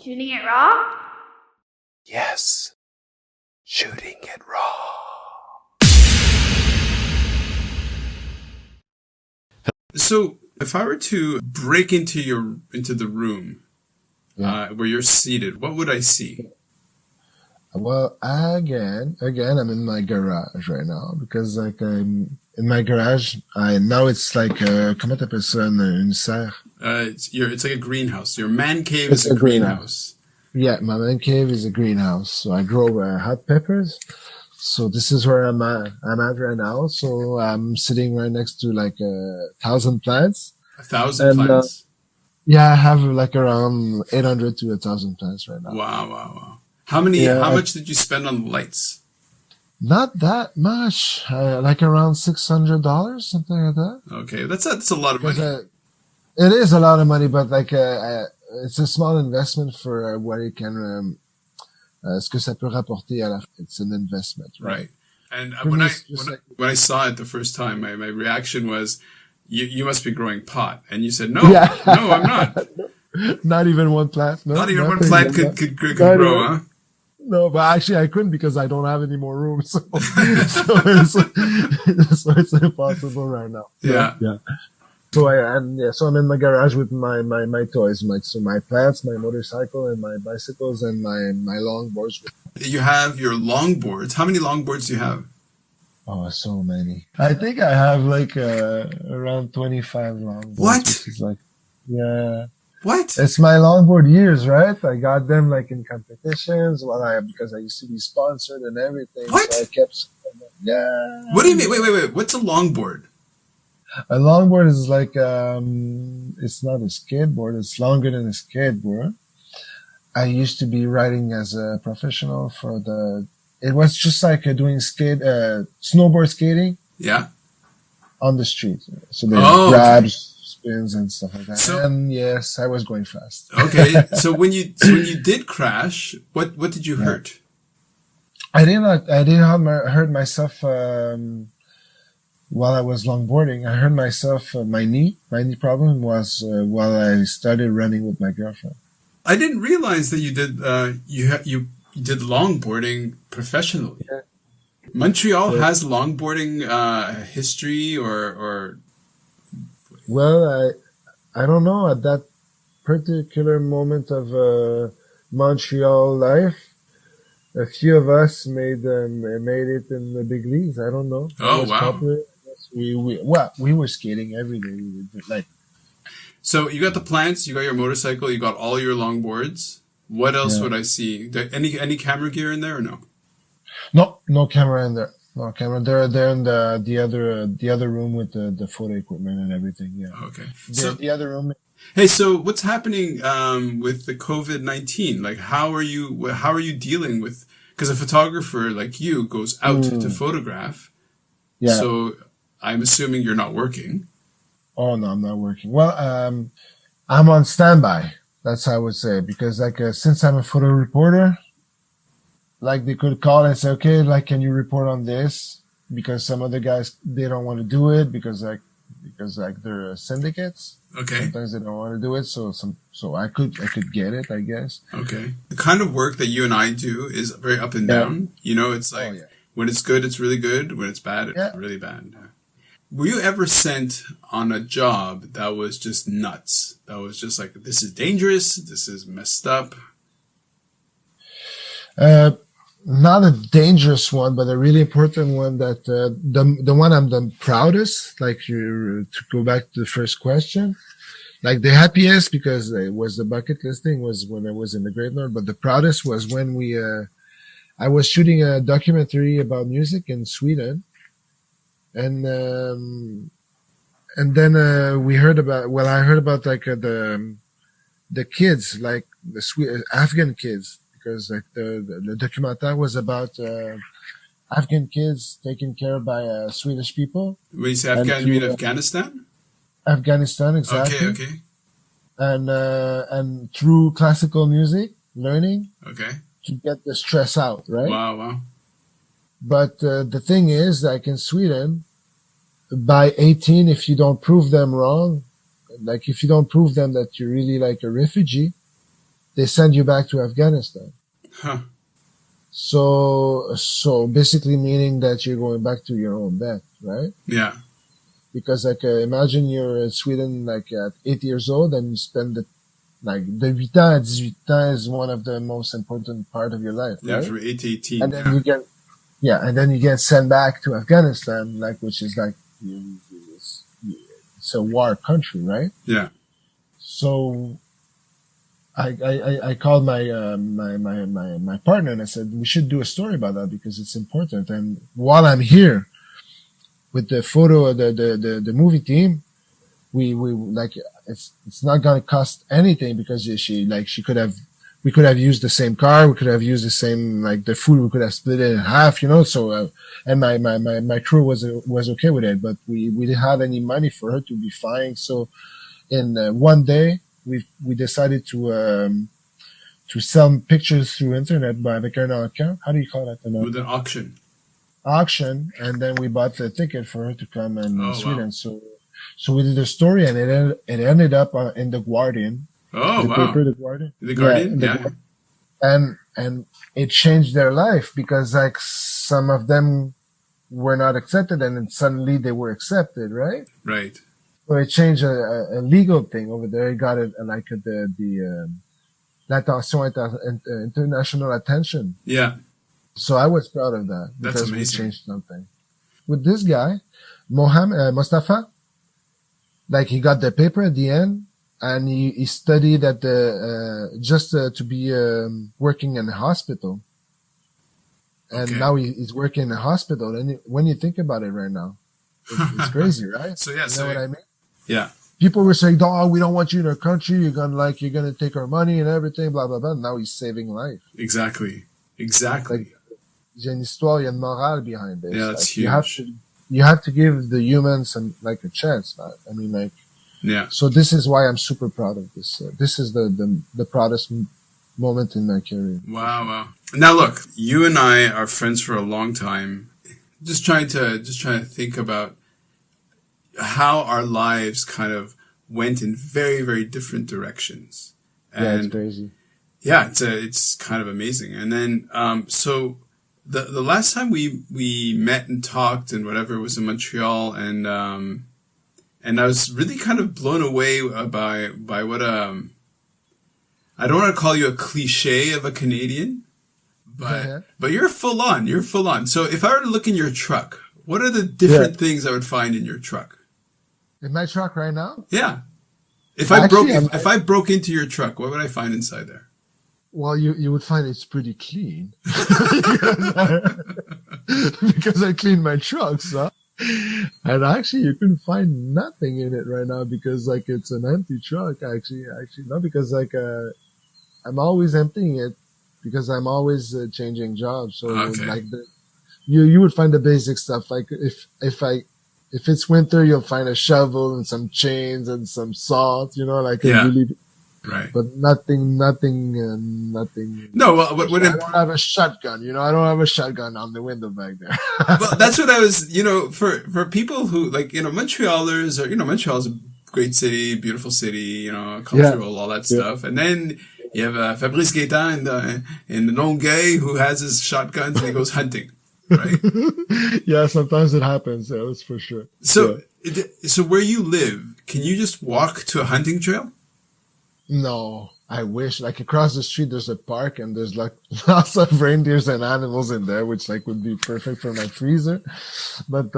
Shooting it raw? Yes. Shooting it raw. So, if I were to break into the room where you're seated, what would I see? Well, again, I'm in my garage right now because like I'm in my garage. Now it's like comment t'appelles ça une serre? It's like a greenhouse. Your man cave is a greenhouse. Yeah, my man cave is a greenhouse. So I grow hot peppers. So this is where I'm at right now. So I'm sitting right next to like 1,000 plants. 1,000 plants? Yeah, I have like around 800 to 1,000 plants right now. Wow. How much did you spend on the lights? Not that much. Like around $600, something like that. Okay, that's a lot of money. It is a lot of money, but like it's a small investment for what it can, ce que ça peut rapporter à la fin. It's an investment, right? And when I saw it the first time, my reaction was, you must be growing pot, and you said no, no, I'm not. Not even one plant. No, not even one plant could grow, huh? No, but actually I couldn't because I don't have any more room, so it's impossible right now. Yeah. So so I'm in my garage with my toys, my plants, my motorcycle, and my bicycles, and my longboards. You have your longboards. How many longboards do you have? Oh, so many. I think I have like around 25 longboards. What? Yeah. What? It's my longboard years, right? I got them like in competitions because I used to be sponsored and everything. What? So I kept. Yeah. What do you mean? Wait. What's a longboard? A longboard is like it's not a skateboard. It's longer than a skateboard. I used to be riding as a professional it was just like doing snowboard skating. Yeah. On the street. So there's grabs, spins, and stuff like that. And yes, I was going fast. Okay. So when you did crash, what did you hurt? I didn't hurt myself while I was longboarding. I hurt myself. My knee problem was while I started running with my girlfriend. I didn't realize that you did you did longboarding professionally. Yeah. Montreal has longboarding history or. Well, I don't know. At that particular moment of Montreal life, a few of us made it in the big leagues. I don't know. Oh, wow. Popular. We were skating every day. So you got the plants, you got your motorcycle, you got all your longboards. What else would I see? Any camera gear in there or no? No camera in there. No camera. They're in the other room with the photo equipment and everything. Yeah. Okay. So the other room. Hey, so what's happening with the COVID-19? Like, how are you dealing with? Because a photographer like you goes out to photograph. Yeah. So I'm assuming you're not working. Oh no, I'm not working. Well, I'm on standby. That's how I would say, because like since I'm a photo reporter, like they could call and say, okay, like can you report on this? Because some other guys they don't want to do it because they're syndicates. Okay. Sometimes they don't want to do it, so I could get it, I guess. Okay. The kind of work that you and I do is very up and down. You know, it's like when it's good, it's really good. When it's bad, it's really bad. Were you ever sent on a job that was just nuts? That was just like, this is dangerous. This is messed up. Not a dangerous one, but a really important one that, the one I'm the proudest, like to go back to the first question, like the happiest because it was the bucket list thing was when I was in the Great North, but the proudest was when I was shooting a documentary about music in Sweden. And then, I heard about like, the kids, like the Afghan kids, because like the documentaire was about, Afghan kids taken care of by, Swedish people. When you say Afghan, you mean Afghanistan? Afghanistan, exactly. Okay. And through classical music, learning. Okay. To get the stress out, right? Wow. But the thing is, like in Sweden, by 18, if you don't prove them wrong, like if you don't prove them that you're really like a refugee, they send you back to Afghanistan. Huh. So basically meaning that you're going back to your own death, right? Yeah. Because like imagine you're in Sweden like at 8 years old and you spend de 8 ans à 18 ans is one of the most important part of your life, right? Yeah, from 8 to 18. And then you get sent back to Afghanistan, like which is like it's a war country, right? Yeah. So I called my partner and I said we should do a story about that because it's important. And while I'm here with the photo of the movie team, we like it's not gonna cost anything because we could have used the same car, we could have used the same like the food, we could have split it in half, you know. So and my crew was okay with it, but we didn't have any money for her to be flying. So in one day we decided to sell pictures through internet avec un account. How do you call that? With an auction, and then we bought the ticket for her to come in Sweden. Wow. So we did a story, and it ended up in the Guardian. Oh, the wow. paper, the Guardian. The Guardian, yeah. And it changed their life because like some of them were not accepted, and then suddenly they were accepted, right? Right. So it changed a legal thing over there. It got it like l'attention international attention. Yeah. So I was proud of that That's because amazing. we changed something. With this guy, Mustafa, like he got the paper at the end and he studied at just to be working in a hospital. And Okay. now he's working in a hospital. And when you think about it right now, it's crazy, right? So, yeah. You know what I mean? Yeah. People were saying, "Oh, we don't want you in our country. You're gonna take our money and everything, blah, blah, blah." Now he's saving life. Exactly. Like, il y a une histoire, il y a une morale behind this. Yeah, that's like, huge. You have to give the humans like a chance. I mean, like, Yeah. so this is why I'm super proud of this. This is the proudest moment in my career. Wow. Now look, you and I are friends for a long time. Just trying to think about how our lives kind of went in very, very different directions. And Yeah, it's crazy. yeah, it's kind of amazing. And then, so the last time we met and talked and whatever was in Montreal, and I was really kind of blown away by what, I don't want to call you a cliche of a Canadian, but you're full on. So if I were to look in your truck, what are the different things I would find in your truck? In my truck right now? Yeah. If I broke into your truck, what would I find inside there? Well, you would find it's pretty clean because I clean my trucks, huh? And actually, you can find nothing in it right now because like it's an empty truck. Actually, no, because like I'm always emptying it because I'm always changing jobs. So like you would find the basic stuff. Like if it's winter, you'll find a shovel and some chains and some salt. You know, like right. But nothing. No, well, I don't have a shotgun. You know, I don't have a shotgun on the window back there. Well, that's what I was. You know, for people who like, you know, Montrealers or, you know, Montreal's a great city, beautiful city. You know, cultural, all that stuff, and then you have Fabrice Gaëtan in the Longueuil who has his shotguns and he goes hunting. Right. Yeah, sometimes it happens. Yeah, that's for sure. So, so where you live, can you just walk to a hunting trail? No, I wish. Like across the street, there's a park and there's like lots of reindeers and animals in there, which like would be perfect for my freezer. But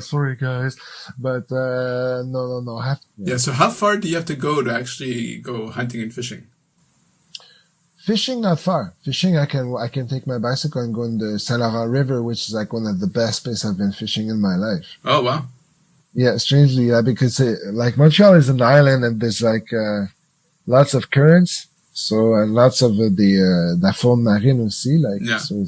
sorry guys, but no. Yeah. So how far do you have to go to actually go hunting and fishing? Fishing, not far. Fishing, I can take my bicycle and go in the Saint Laurent River, which is like one of the best places I've been fishing in my life. Oh, wow. Yeah, strangely, because like Montreal is an island and there's like lots of currents, so and lots of the faune marine aussi, like yeah. So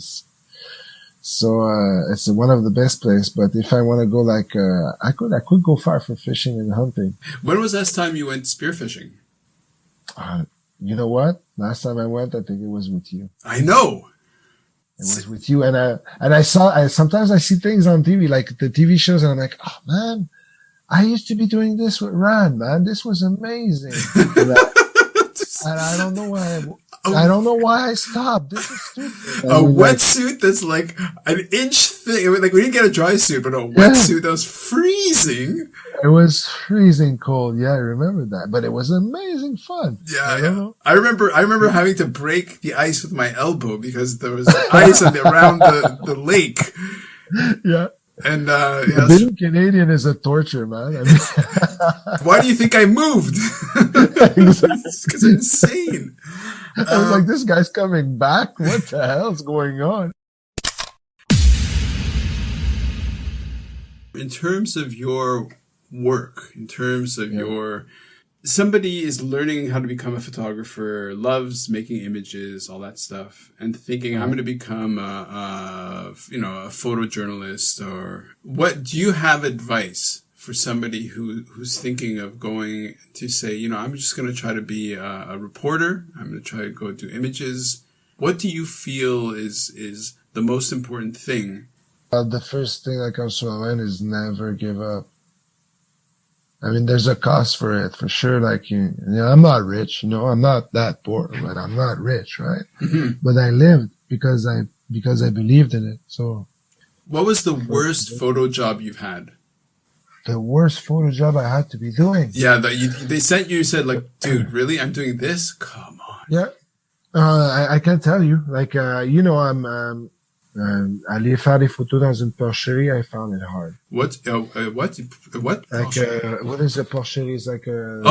it's one of the best places. But if I want to go, like I could go far for fishing and hunting. When was the last time you went spearfishing? You know what? Last time I went, I think it was with you. I know. It was with you, and I sometimes I see things on TV, like the TV shows, and I'm like, oh man, I used to be doing this with Ran, man. This was amazing. And I don't know why. I don't know why I stopped. This is stupid. A wetsuit that's like an inch thick. Like we didn't get a dry suit, but a wetsuit that was freezing. It was freezing cold. Yeah, I remember that. But it was amazing fun. Yeah, I remember having to break the ice with my elbow because there was ice around the lake. Yeah. And being Canadian is a torture, man. I mean, why do you think I moved? Exactly. It's insane. I was like, this guy's coming back. What the hell's going on? In terms of your work, in terms of somebody is learning how to become a photographer, loves making images, all that stuff, and thinking, I'm going to become a photojournalist, or what do you have advice for somebody who's thinking of going to say, I'm just going to try to be a reporter. I'm going to try to go do images. What do you feel is the most important thing? The first thing that comes to my mind is never give up. I mean, there's a cost for it, for sure. Like, I'm not rich, I'm not that poor, but I'm not rich, right? Mm-hmm. But I lived because I believed in it. So, what was the worst photo job you've had? The worst photo job I had to be doing. Yeah, they sent you, said like, dude, really? I'm doing this? Come on. Yeah. I can tell you, like, aller faire des photos dans une porcherie, I found it hard. What? What? Like, what is a porcherie? It's like an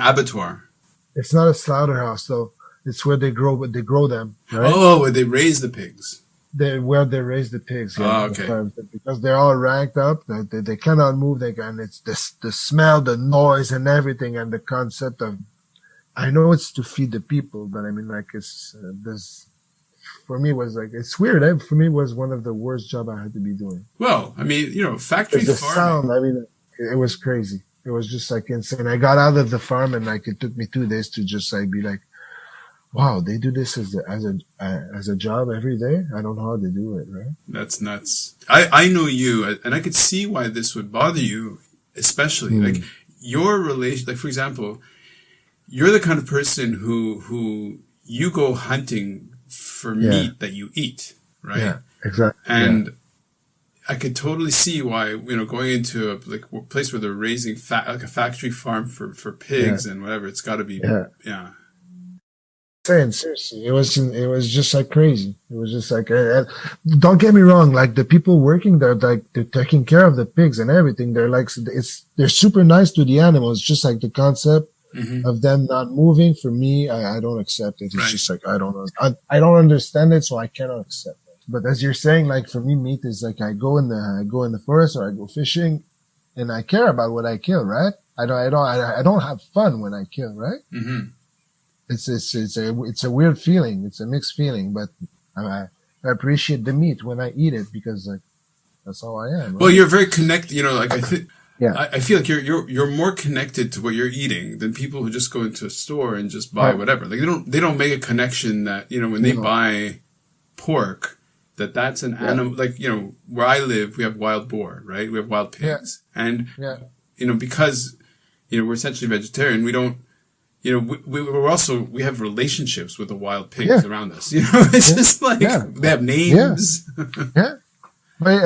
abattoir. It's not a slaughterhouse, though. It's where they grow them. Right? Oh, where they raise the pigs. Where they raise the pigs. Yeah, okay. Because they're all ranked up. They cannot move. And it's the smell, the noise, and everything, and the concept of. I know it's to feed the people, but I mean, like, it's this. For me, was like, it's weird. For me, it was one of the worst jobs I had to be doing. Well, I mean, factory the farming. Sound, I mean, it was crazy. It was just like insane. I got out of the farm and like it took me 2 days to just like be like, wow, they do this as a job every day. I don't know how they do it, right? That's nuts. I know you, and I could see why this would bother you, especially like your relation. Like, for example, you're the kind of person who you go hunting for meat that you eat, right? Yeah, exactly. And I could totally see why, going into a place where they're raising like a factory farm for pigs and whatever, it's got to be, Seriously, it was just like crazy. It was just like, don't get me wrong, like the people working there, like they're taking care of the pigs and everything. They're like, they're super nice to the animals. Just like the concept of them not moving, for me, I don't accept it. It's just like, I don't understand it, so I cannot accept it. But as you're saying, like for me, meat is like, I go in the forest or I go fishing and I care about what I kill, right? I don't have fun when I kill, right? Mm-hmm. It's a weird feeling. It's a mixed feeling, but I appreciate the meat when I eat it because like, that's how I am. Right? Well, you're very connected, like I think. Yeah. I feel like you're more connected to what you're eating than people who just go into a store and just buy whatever. Like they don't make a connection that, when they buy pork, that's an animal. Like, where I live, we have wild boar, right? We have wild pigs. Yeah. And, because, we're essentially vegetarian, we don't, we have relationships with the wild pigs around us. It's just like they have names. Yeah. But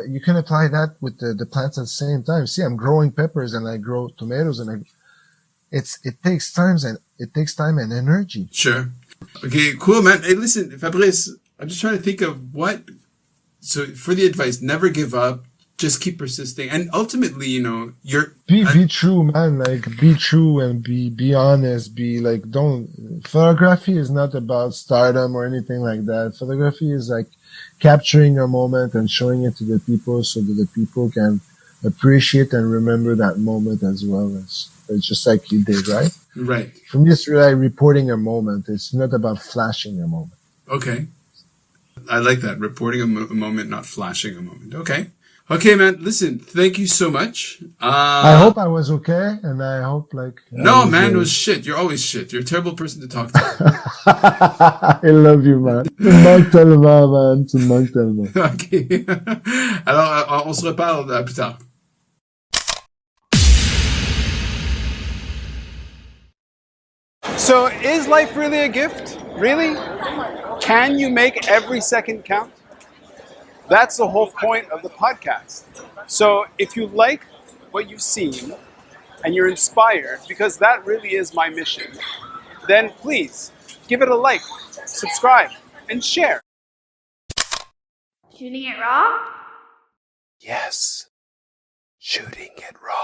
you can apply that with the plants at the same time. See, I'm growing peppers and I grow tomatoes and it takes time and energy. Sure. Okay, cool, man. Hey, listen, Fabrice, I'm just trying to think of so for the advice, never give up, just keep persisting. And ultimately, be true, man. Like, be true and be honest. Photography is not about stardom or anything like that. Photography is like capturing a moment and showing it to the people so that the people can appreciate and remember that moment as well as just like you did, right? Right. For me, it's really reporting a moment. It's not about flashing a moment. Okay. I like that. Reporting a moment, not flashing a moment. Okay. Okay, man. Listen, thank you so much. I hope I was okay, and I hope No, man, it was shit. You're always shit. You're a terrible person to talk to. I love you, man. Tu me manques tellement, man. Tu me manques tellement. Ok. Alors, on se reparle plus tard. So is life really a gift? Really? Can you make every second count? That's the whole point of the podcast. So if you like what you've seen and you're inspired, because that really is my mission, then please give it a like, subscribe, and share. Shooting it raw? Yes. Shooting it raw.